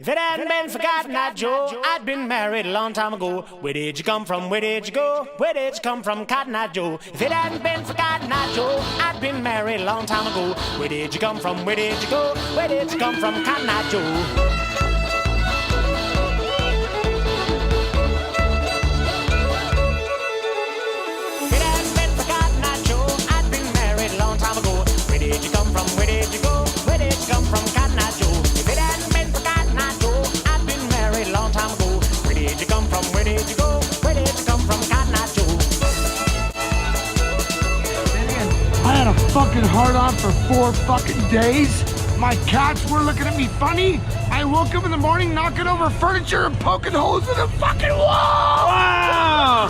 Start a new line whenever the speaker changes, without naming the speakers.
If it hadn't been for Cotton Eye Joe, I'd been married a long time ago. Where did you come from? Where did you go? Where did you come from, Cotton Eye Joe? If it hadn't been for Cotton Eye Joe, I'd been married a long time ago. Where did you come from? Where did you go? Where did you come from, Cotton Eye Joe?
Fucking hard on for 4 fucking days. My cats were looking at me funny. I woke up in the morning knocking over furniture and poking holes in the fucking wall.
Wow!